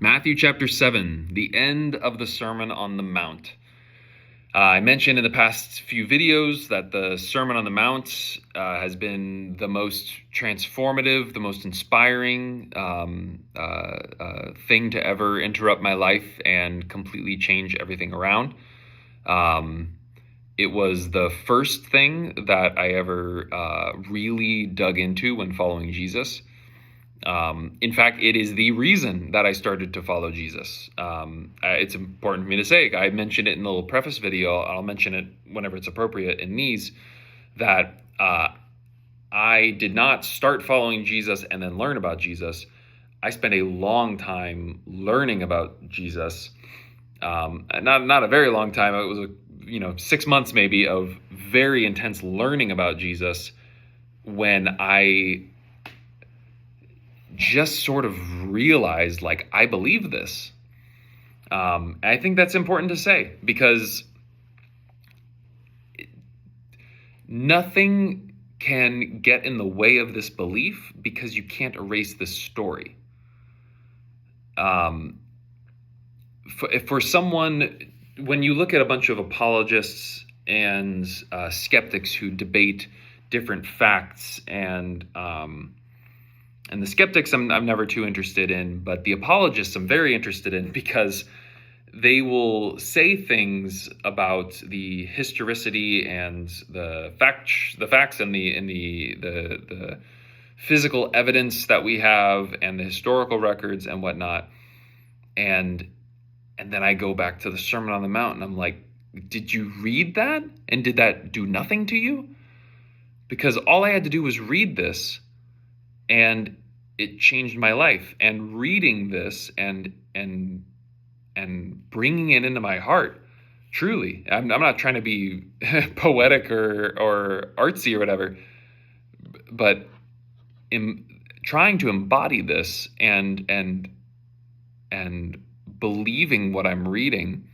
Matthew chapter 7, the end of the Sermon on the Mount. I mentioned in the past few videos that the Sermon on the Mount has been the most transformative, the most inspiring thing to ever interrupt my life and completely change everything around. It was the first thing that I ever really dug into when following Jesus. In fact, it is the reason that I started to follow Jesus. It's important for me to say, I mentioned it in the little preface video. I'll mention it whenever it's appropriate in these, that I did not start following Jesus and then learn about Jesus. I spent a long time learning about Jesus. Not a very long time. It was 6 months maybe of very intense learning about Jesus when I just sort of realized, I believe this. I think that's important to say because nothing can get in the way of this belief because you can't erase this story. For someone, when you look at a bunch of apologists and skeptics who debate different facts and the skeptics I'm never too interested in, but the apologists I'm very interested in because they will say things about the historicity and the facts and the physical evidence that we have and the historical records and whatnot. And then I go back to the Sermon on the Mount and I'm like, did you read that? And did that do nothing to you? Because all I had to do was read this and it changed my life. And reading this and bringing it into my heart, truly, I'm not trying to be poetic or artsy or whatever, but in trying to embody this and believing what I'm reading,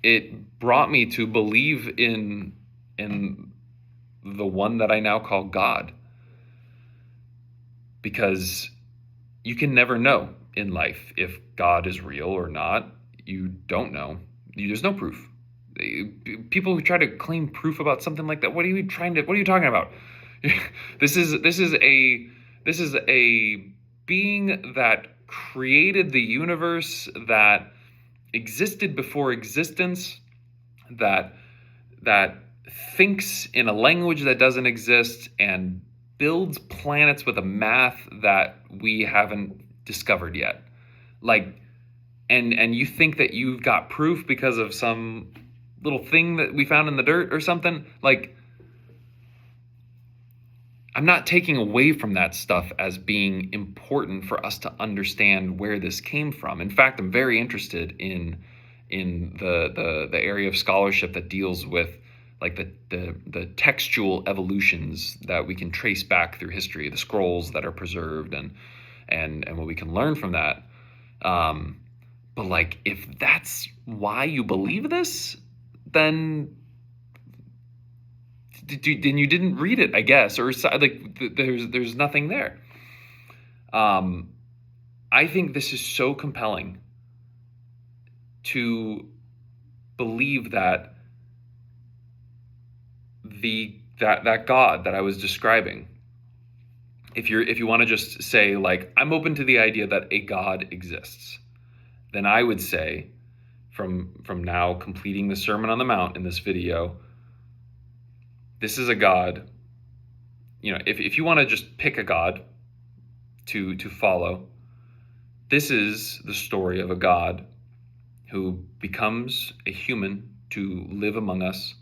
it brought me to believe in the one that I now call God. Because you can never know in life if God is real or not. You don't know. There's no proof. People who try to claim proof about something like that, what are you talking about? This is a being that created the universe, that existed before existence, that thinks in a language that doesn't exist and builds planets with a math that we haven't discovered yet. And you think that you've got proof because of some little thing that we found in the dirt or something? I'm not taking away from that stuff as being important for us to understand where this came from. In fact, I'm very interested in the area of scholarship that deals with the textual evolutions that we can trace back through history, the scrolls that are preserved and what we can learn from that. But if that's why you believe this, then you didn't read it, I guess, or there's nothing there. I think this is so compelling to believe that that God that I was describing, if you want to just say I'm open to the idea that a God exists, then I would say from now completing the Sermon on the Mount in this video, this is a God. If you want to just pick a God to follow, this is the story of a God who becomes a human to live among us.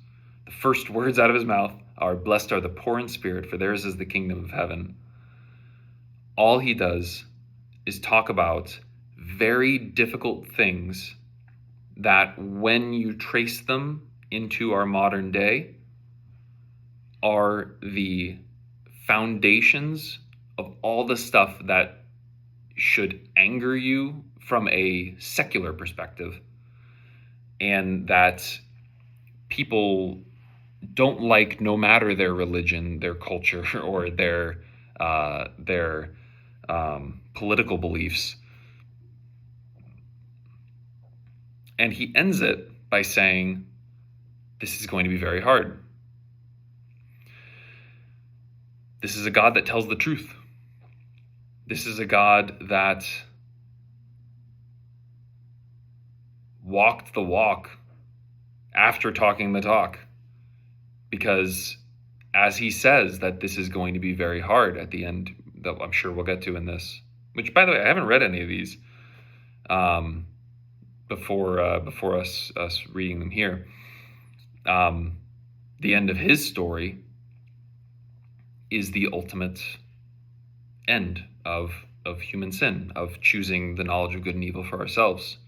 The first words out of his mouth are, "Blessed are the poor in spirit, for theirs is the kingdom of heaven." All he does is talk about very difficult things that, when you trace them into our modern day, are the foundations of all the stuff that should anger you from a secular perspective, and that people don't like, no matter their religion, their culture, or their political beliefs. And he ends it by saying, this is going to be very hard. This is a God that tells the truth. This is a God that walked the walk after talking the talk. Because as he says that this is going to be very hard at the end, that I'm sure we'll get to in this, which, by the way, I haven't read any of these before us reading them here. The end of his story is the ultimate end of human sin, of choosing the knowledge of good and evil for ourselves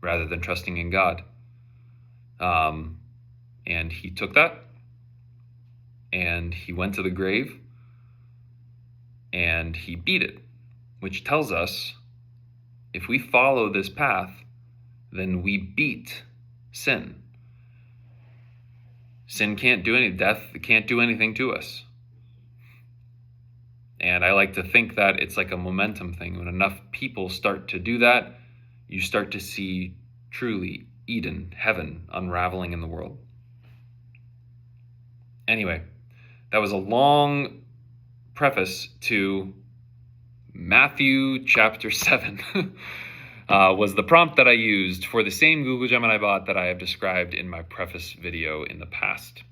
rather than trusting in God. And he took that, and he went to the grave, and he beat it, which tells us if we follow this path, then we beat sin. Sin can't do any, death can't do anything to us. And I like to think that it's like a momentum thing. When enough people start to do that, you start to see truly Eden, heaven, unraveling in the world. Anyway, that was a long preface to Matthew chapter 7. Was the prompt that I used for the same Google Gemini bot that I have described in my preface video in the past.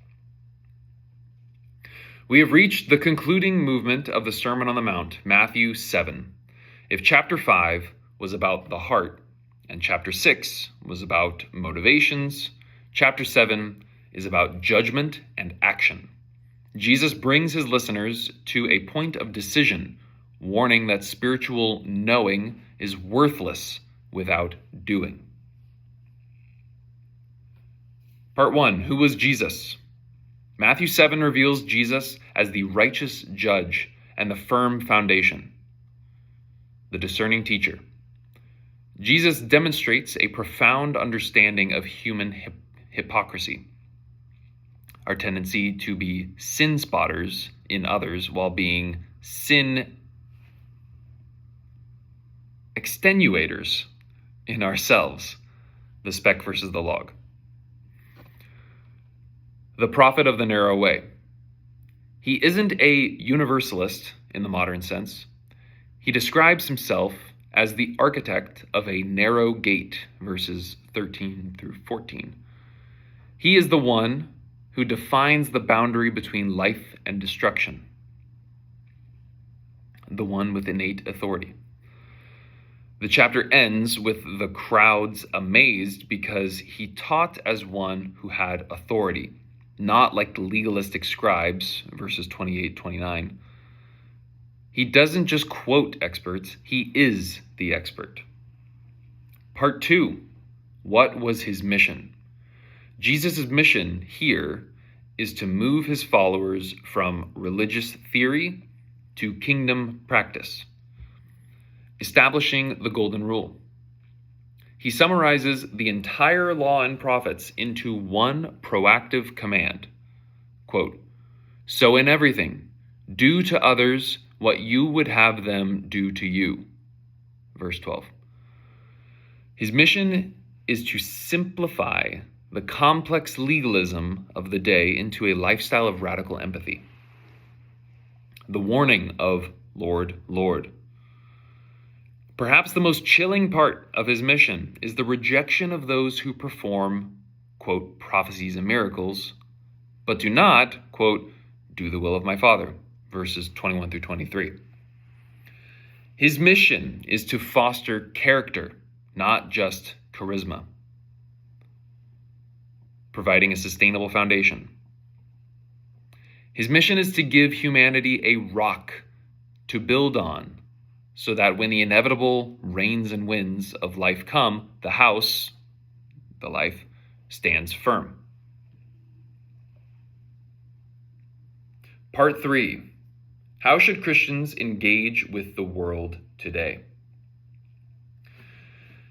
We have reached the concluding movement of the Sermon on the Mount, Matthew 7. If chapter 5 was about the heart and chapter 6 was about motivations, chapter 7 is about judgment and action. Jesus brings his listeners to a point of decision, warning that spiritual knowing is worthless without doing. Part 1. Who was Jesus? Matthew 7 reveals Jesus as the righteous judge and the firm foundation, the discerning teacher. Jesus demonstrates a profound understanding of human hypocrisy, our tendency to be sin spotters in others while being sin extenuators in ourselves, the speck versus the log. The prophet of the narrow way. He isn't a universalist in the modern sense. He describes himself as the architect of a narrow gate, verses 13 through 14. He is the one who defines the boundary between life and destruction, the one with innate authority. The chapter ends with the crowds amazed because he taught as one who had authority, not like the legalistic scribes, verses 28-29. He doesn't just quote experts, he is the expert. Part 2, what was his mission? Jesus' mission here is to move his followers from religious theory to kingdom practice, establishing the golden rule. He summarizes the entire law and prophets into one proactive command. Quote, "So in everything, do to others what you would have them do to you." Verse 12. His mission is to simplify the complex legalism of the day into a lifestyle of radical empathy. The warning of Lord, Lord. Perhaps the most chilling part of his mission is the rejection of those who perform, quote, prophecies and miracles, but do not, quote, do the will of my Father, verses 21 through 23. His mission is to foster character, not just charisma, providing a sustainable foundation. His mission is to give humanity a rock to build on, so that when the inevitable rains and winds of life come, the house, the life, stands firm. Part 3. How should Christians engage with the world today?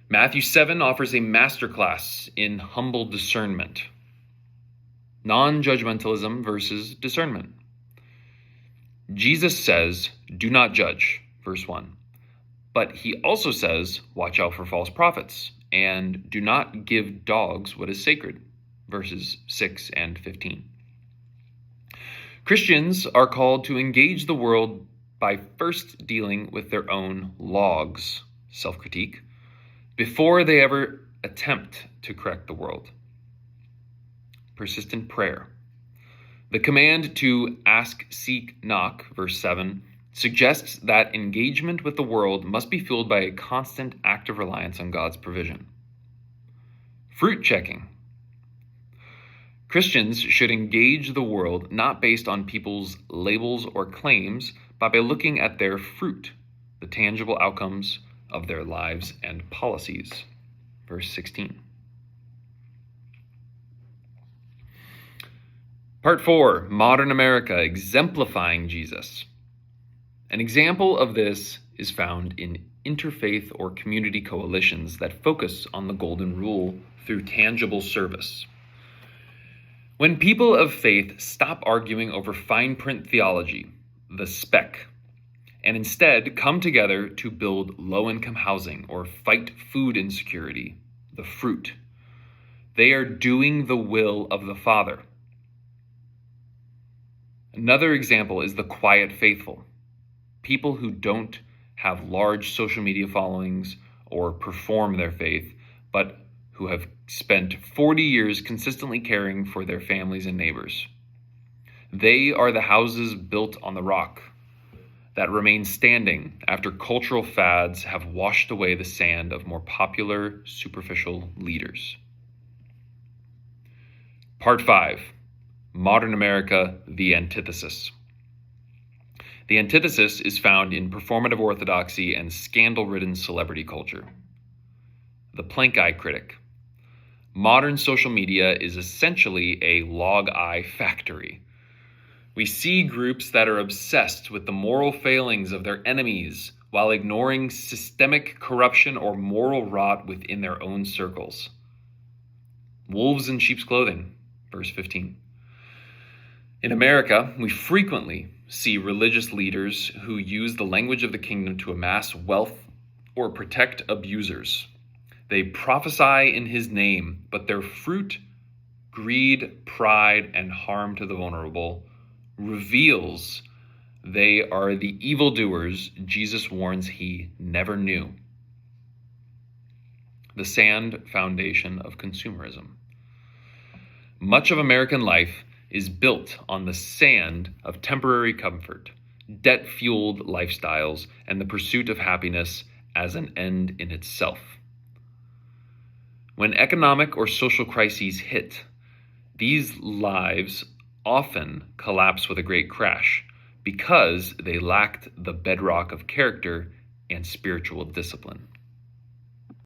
Matthew 7 offers a masterclass in humble discernment. Non-judgmentalism versus discernment. Jesus says, do not judge, verse 1. But he also says, watch out for false prophets and do not give dogs what is sacred, verses 6 and 15. Christians are called to engage the world by first dealing with their own logs, self-critique, before they ever attempt to correct the world. Persistent prayer. The command to ask, seek, knock, verse 7, suggests that engagement with the world must be fueled by a constant active reliance on God's provision. Fruit checking. Christians should engage the world not based on people's labels or claims, but by looking at their fruit, the tangible outcomes of their lives and policies. Verse 16. Part 4, Modern America, exemplifying Jesus. An example of this is found in interfaith or community coalitions that focus on the Golden Rule through tangible service. When people of faith stop arguing over fine print theology, the speck, and instead come together to build low-income housing or fight food insecurity, the fruit, they are doing the will of the Father. Another example is the quiet faithful, people who don't have large social media followings or perform their faith, but who have spent 40 years consistently caring for their families and neighbors. They are the houses built on the rock that remain standing after cultural fads have washed away the sand of more popular, superficial leaders. Part 5, Modern America, the antithesis. The antithesis is found in performative orthodoxy and scandal-ridden celebrity culture. The plank eye critic. Modern social media is essentially a log eye factory. We see groups that are obsessed with the moral failings of their enemies while ignoring systemic corruption or moral rot within their own circles. Wolves in sheep's clothing, verse 15. In America, we frequently see religious leaders who use the language of the kingdom to amass wealth or protect abusers. They prophesy in his name, but their fruit, greed, pride, and harm to the vulnerable reveals they are the evildoers Jesus warns he never knew. The sand foundation of consumerism. Much of American life is built on the sand of temporary comfort, debt-fueled lifestyles, and the pursuit of happiness as an end in itself. When economic or social crises hit, these lives often collapse with a great crash because they lacked the bedrock of character and spiritual discipline.